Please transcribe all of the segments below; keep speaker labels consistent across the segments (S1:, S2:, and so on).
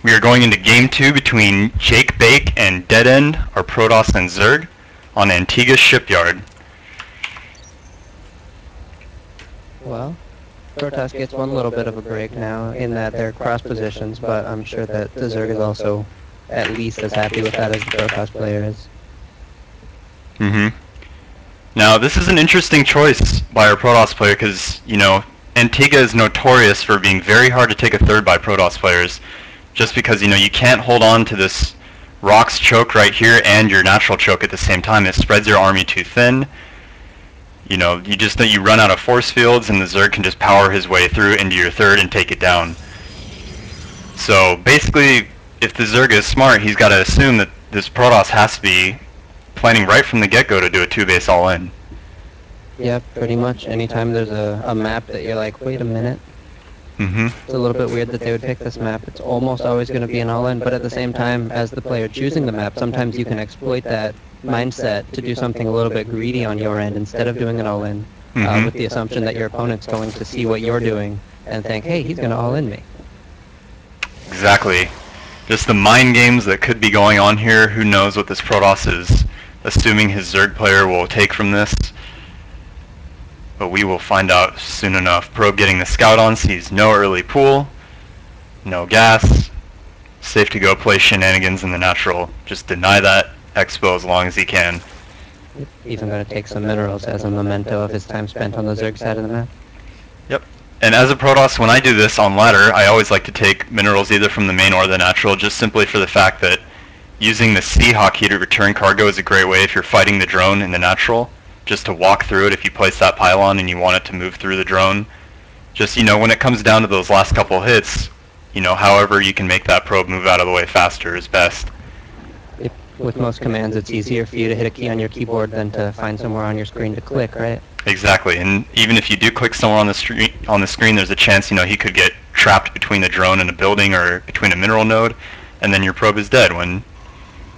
S1: We are going into Game 2 between JakeBake and DeathEnD, our Protoss and Zerg, on Antigua's shipyard.
S2: Well, Protoss gets one little bit of a break now in that they're cross positions, but I'm sure that the Zerg is also at least as happy with that as the Protoss player is.
S1: Now, this is an interesting choice by our Protoss player because, you know, Antigua is notorious for being very hard to take a third by Protoss players, just because, you know, you can't hold on to this rocks choke right here and your natural choke at the same time. It spreads your army too thin. You know, you run out of force fields and the Zerg can just power his way through into your third and take it down. So basically, if the Zerg is smart, he's got to assume that this Protoss has to be planning right from the get-go to do a 2-base all-in.
S2: Yeah, pretty much. Anytime there's a map that you're like, wait a minute. It's a little bit weird that they would pick this map. It's almost always going to be an all-in, but at the same time, as the player choosing the map, sometimes you can exploit that mindset to do something a little bit greedy on your end instead of doing an all-in, with the assumption that your opponent's going to see what you're doing and think, hey, he's going to all-in me.
S1: Exactly. Just the mind games that could be going on here. Who knows what this Protoss is assuming his Zerg player will take from this. But we will find out soon enough. Probe getting the scout on, sees no early pool, no gas, safe to go play shenanigans in the natural. Just deny that expo as long as he can.
S2: Even going to take some minerals as a memento of his time spent on the Zerg side of the map.
S1: Yep. And as a Protoss, when I do this on ladder, I always like to take minerals either from the main or the natural, just simply for the fact that using the sea hotkey to return cargo is a great way if you're fighting the drone in the natural. Just to walk through it if you place that pylon and you want it to move through the drone. Just, you know, when it comes down to those last couple hits, you know, however you can make that probe move out of the way faster is best.
S2: With most commands, it's easier for you to hit a key on your keyboard than to find somewhere on your screen to click, right?
S1: Exactly, and even if you do click somewhere on the screen, there's a chance, you know, he could get trapped between the drone and a building or between a mineral node, and then your probe is dead when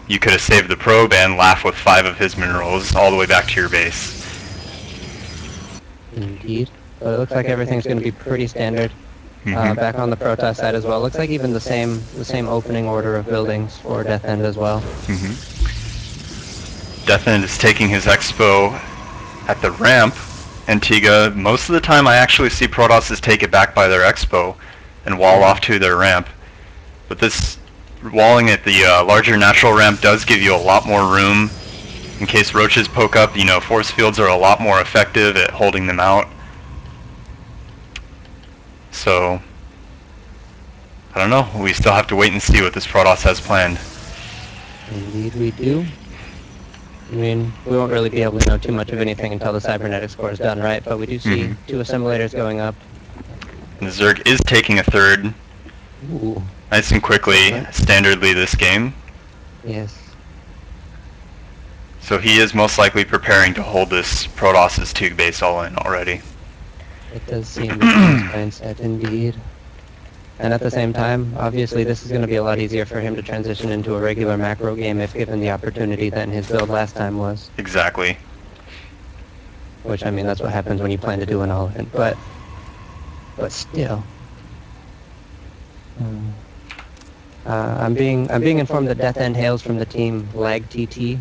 S1: you could have saved the probe and laugh with 5 of his minerals all the way back to your base.
S2: Indeed. But it looks like everything's going to be pretty standard. Back on the Protoss side as well. Looks like even the same opening order of buildings for DeathEnD as well.
S1: DeathEnD is taking his expo at the ramp. Antigua, most of the time I actually see Protosses take it back by their expo and wall off to their ramp. But this walling at the larger natural ramp does give you a lot more room in case roaches poke up. You know, force fields are a lot more effective at holding them out. So, I don't know. We still have to wait and see what this Protoss has planned.
S2: Indeed we do. I mean, we won't really be able to know too much of anything until the cybernetics core is done, right? But we do see 2 assimilators going up.
S1: And the Zerg is taking a third.
S2: Ooh.
S1: Nice and quickly, standardly this game.
S2: Yes.
S1: So he is most likely preparing to hold this Protoss's 2-base all-in already.
S2: It does seem his mindset, indeed. And at the same time, obviously this is going to be a lot easier for him to transition into a regular macro game if given the opportunity than his build last time was.
S1: Exactly.
S2: Which, I mean, that's what happens when you plan to do an all-in, but still. I'm being informed that DeathEnD hails from the team LaGTT,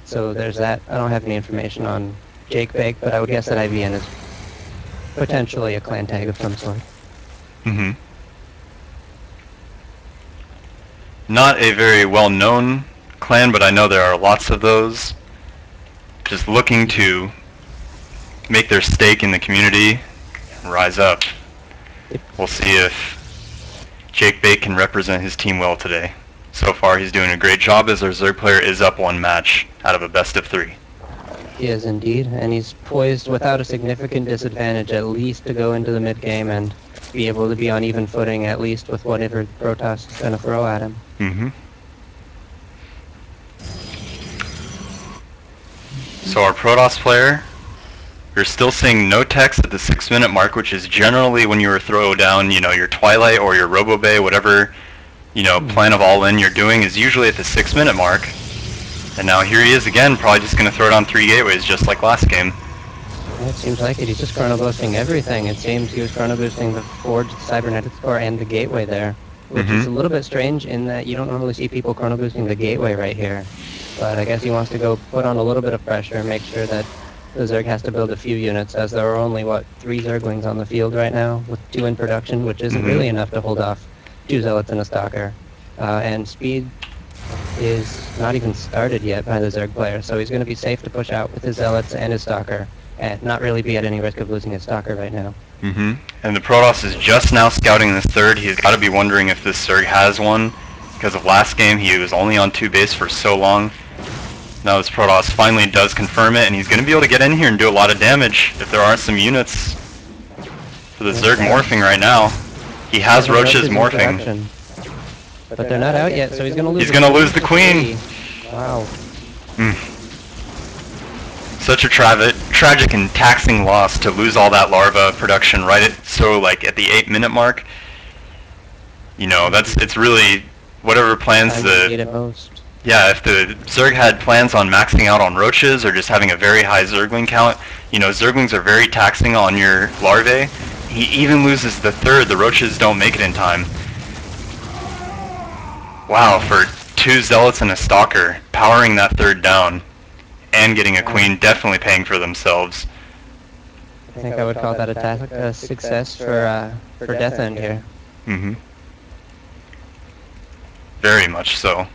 S2: so there's that. I don't have any information on JakeBake, but I would guess that IVN is potentially a clan tag of some sort.
S1: Not a very well-known clan, but I know there are lots of those. Just looking to make their stake in the community and rise up. We'll see if JakeBake can represent his team well today. So far he's doing a great job as our Zerg player is up 1 match out of a best of 3.
S2: He is indeed, and he's poised without a significant disadvantage at least to go into the mid-game and be able to be on even footing at least with whatever Protoss is going to throw at him.
S1: So our Protoss player, you're still seeing no text at the 6-minute mark, which is generally when you throw down, you know, your Twilight or your RoboBay, whatever, you know, plan of all-in you're doing is usually at the 6-minute mark. And now here he is again, probably just going to throw down 3 gateways just like last game.
S2: It seems like it. He's just chrono boosting everything. It seems he was chrono boosting the Forge, the Cybernetics core, and the gateway there. which is a little bit strange in that you don't normally see people chrono boosting the gateway right here. But I guess he wants to go put on a little bit of pressure and make sure that the Zerg has to build a few units, as there are only, what, 3 Zerglings on the field right now, with 2 in production, which isn't really enough to hold off 2 Zealots and a Stalker. And speed is not even started yet by the Zerg player, so he's going to be safe to push out with his Zealots and his Stalker, and not really be at any risk of losing his Stalker right now.
S1: And the Protoss is just now scouting this third. He's got to be wondering if this Zerg has one, because of last game he was only on 2 base for so long. Now this Protoss finally does confirm it, and he's going to be able to get in here and do a lot of damage if there aren't some units for the Zerg morphing right now. He has Roaches morphing.
S2: But they're not out yet, so he's going to lose.
S1: He's going to lose the Queen.
S2: Wow.
S1: Such a tragic and taxing loss to lose all that larva production right at at the 8-minute mark. You know, it's really whatever plans yeah, if the Zerg had plans on maxing out on Roaches or just having a very high Zergling count, you know, Zerglings are very taxing on your larvae. He even loses the third, the Roaches don't make it in time. Wow, for 2 Zealots and a Stalker, powering that third down and getting a Queen, definitely paying for themselves.
S2: I think I would call that a success for DeathEnD here.
S1: Very much so.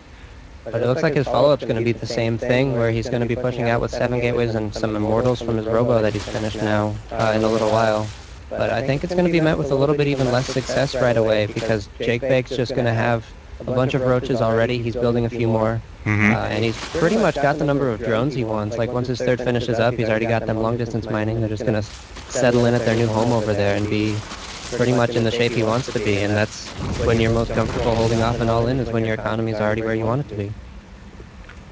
S2: But it looks like his follow-up's going to be the same thing, where he's going to be pushing out with 7 gateways and some Immortals from his Robo that he's finished now in a little while. But I think it's going to be met with a little bit even less success right away, because JakeBake's just going to have a bunch of Roaches already. He's building a few more. And he's pretty much got the number of drones he wants. Like, once his third finishes up, he's already got them long-distance mining. They're just going to settle in at their new home over there and be pretty much in the shape he wants to be, and that's when you're most comfortable holding off and all in, is when your economy is already where you want it to be.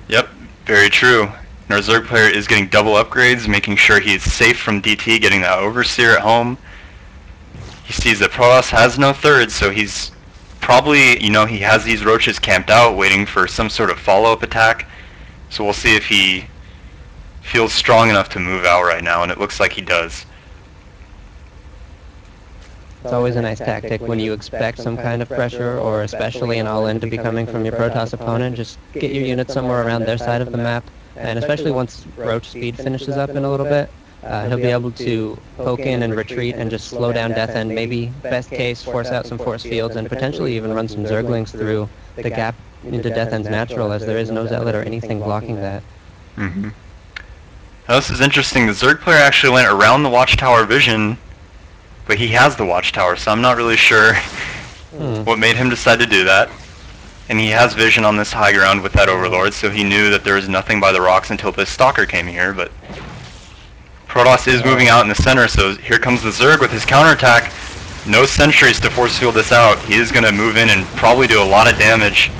S1: Yep, very true. And our Zerg player is getting double upgrades, making sure he's safe from DT, getting that Overseer at home. He sees that Protoss has no third, so he's probably, you know, he has these Roaches camped out waiting for some sort of follow-up attack. So we'll see if he feels strong enough to move out right now, and it looks like he does.
S2: It's always a nice tactic when you expect some kind of pressure, or especially an all-in to be coming from your Protoss opponent. Just get your units somewhere around their side of the map, and especially once Roach speed finishes up in a little bit, he'll be able to poke in and retreat and just slow down DeathEnD, maybe, best case, force out some force fields, and potentially even run some Zerglings through the gap into DeathEnd's natural, as there is no Zealot or anything blocking that.
S1: Now this is interesting. The Zerg player actually went around the Watchtower vision, but he has the Watchtower, so I'm not really sure what made him decide to do that. And he has vision on this high ground with that Overlord, so he knew that there was nothing by the rocks until this Stalker came here, but Protoss is moving out in the center, so here comes the Zerg with his counterattack. No sentries to force field this out. He is going to move in and probably do a lot of damage.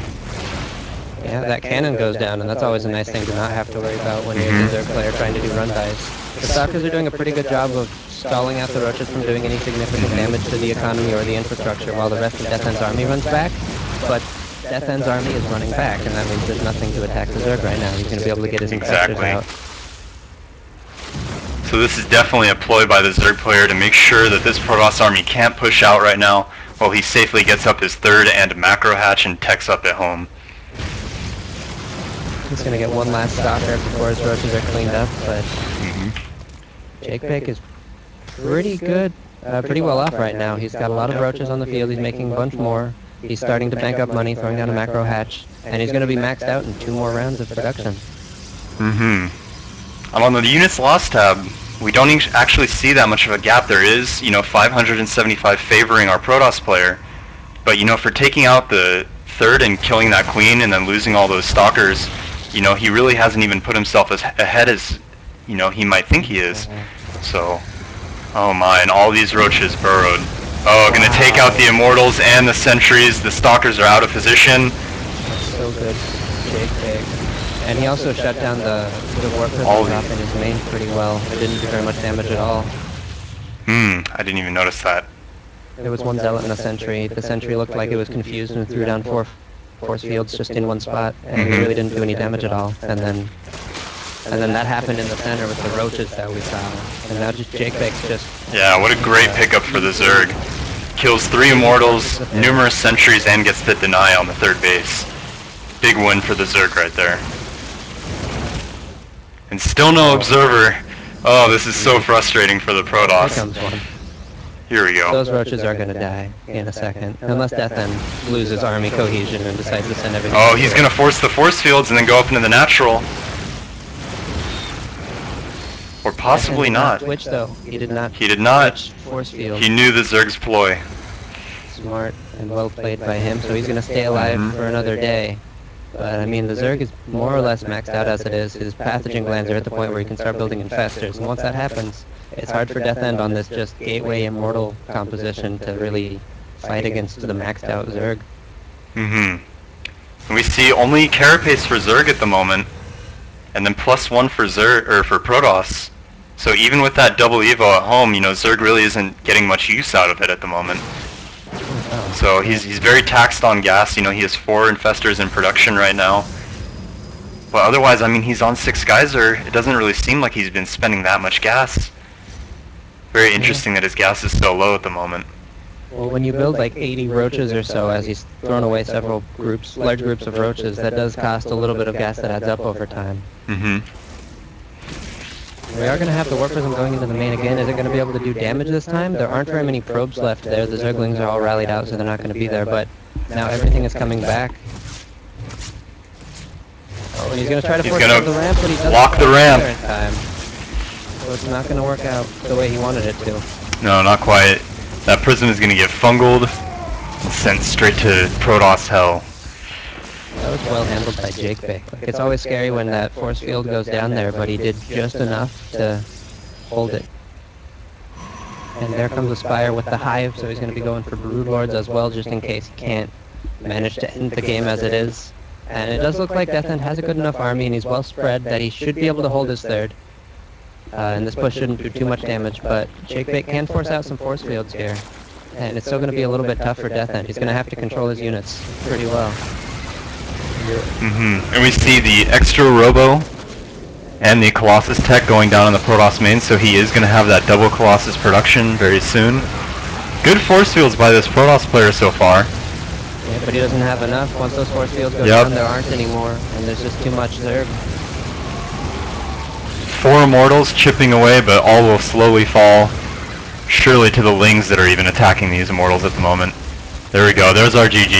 S2: Yeah, that cannon goes down, and that's always a nice thing to not have to worry about when you're a Zerg player trying to do run dice. The Stalkers are doing a pretty good job of stalling out the Roaches from doing any significant damage to the economy or the infrastructure while the rest of DeathEnd's army runs back. But DeathEnd's army is running back, and that means there's nothing to attack the Zerg right now. He's going to be able to get his infectors out.
S1: So this is definitely a ploy by the Zerg player to make sure that this Protoss army can't push out right now while he safely gets up his third and macro hatch and techs up at home.
S2: He's going to get one last Stalker before his Roaches are cleaned up, but JakeBake is pretty good, pretty well off right now. He's got a lot of Roaches on the field, he's making a bunch more. He's starting to bank up money, throwing down a macro hatch, and he's going to be maxed out in 2 more rounds of production.
S1: And on the units lost tab, we don't actually see that much of a gap. There is, you know, 575 favoring our Protoss player, but, you know, for taking out the third and killing that Queen and then losing all those Stalkers, you know, he really hasn't even put himself as ahead as, you know, he might think he is. So, oh my, and all these Roaches burrowed. Oh, gonna take out the Immortals and the Sentries. The Stalkers are out of position.
S2: So good, JakeBake. And he also shut down the Warp drop in his main pretty well. It didn't do very much damage at all.
S1: I didn't even notice that.
S2: There was 1 Zealot and a Sentry. The Sentry looked like it was confused and threw down 4 force fields just in one spot, and it really didn't do any damage at all. And then that happened in the center with the Roaches that we saw. And now just JakeBake's just...
S1: Yeah, what a great pickup for the Zerg. Kills 3 Immortals, numerous sentries, and gets the deny on the third base. Big win for the Zerg right there. And still no Observer. Oh, this is so frustrating for the Protoss.
S2: Here comes one.
S1: Here we go.
S2: Those roaches are going to die in a second. Unless DeathEnD loses army cohesion and decides to send everything.
S1: Oh, he's going to force the force fields and then go up into the natural. Or possibly not.
S2: Switch though. He did not.
S1: He did not.
S2: Switch force field.
S1: He knew the Zerg's ploy.
S2: Smart and well played by him, so he's going to stay alive for another day. But I mean, the Zerg is more or less maxed out as it is. His pathogen glands are at the point where he can start building infestors, and once that happens, it's hard for DeathEnD on this just gateway immortal composition to really fight against the maxed out Zerg.
S1: And we see only carapace for Zerg at the moment, and then +1 for Zerg or for Protoss. So even with that double Evo at home, you know, Zerg really isn't getting much use out of it at the moment. So he's very taxed on gas. You know, he has 4 infestors in production right now. But otherwise, I mean, he's on 6 Geyser. It doesn't really seem like he's been spending that much gas. Very interesting that his gas is so low at the moment.
S2: Well, when you build like 80 roaches or so, as he's thrown away several groups, large groups of roaches, that does cost a little bit of gas that adds up over time. We are going to have to work with him going into the main again. Is it going to be able to do damage this time? There aren't very many probes left there. The Zerglings are all rallied out, so they're not going to be there, but now everything is coming back. Oh, and he's going to try to force the ramp, but he doesn't
S1: block the ramp
S2: in time. So it's not going to work out the way he wanted it to.
S1: No, not quite. That Prism is going to get fungled and sent straight to Protoss hell.
S2: That was well handled by JakeBake. Like, it's always scary when that force field goes down there, but he did just enough to hold it. And there comes a Spire with the Hive, so he's going to be going for Broodlords as well, just in case he can't manage to end the game as it is. And it does look like DeathEnD has a good enough army, and he's well spread that he should be able to hold his third. And this push shouldn't do too much damage, but JakeBake can force out some force fields here. And it's still going to be a little bit tough for DeathEnD. He's going to have to control his units pretty well.
S1: And we see the extra Robo and the Colossus tech going down on the Protoss main, so he is going to have that double Colossus production very soon. Good force fields by this Protoss player so far.
S2: Yeah, but he doesn't have enough. Once those force fields go down, there aren't any more, and there's just too much Zerg.
S1: 4 Immortals chipping away, but all will slowly fall, surely to the Lings that are even attacking these Immortals at the moment. There we go, there's our GG.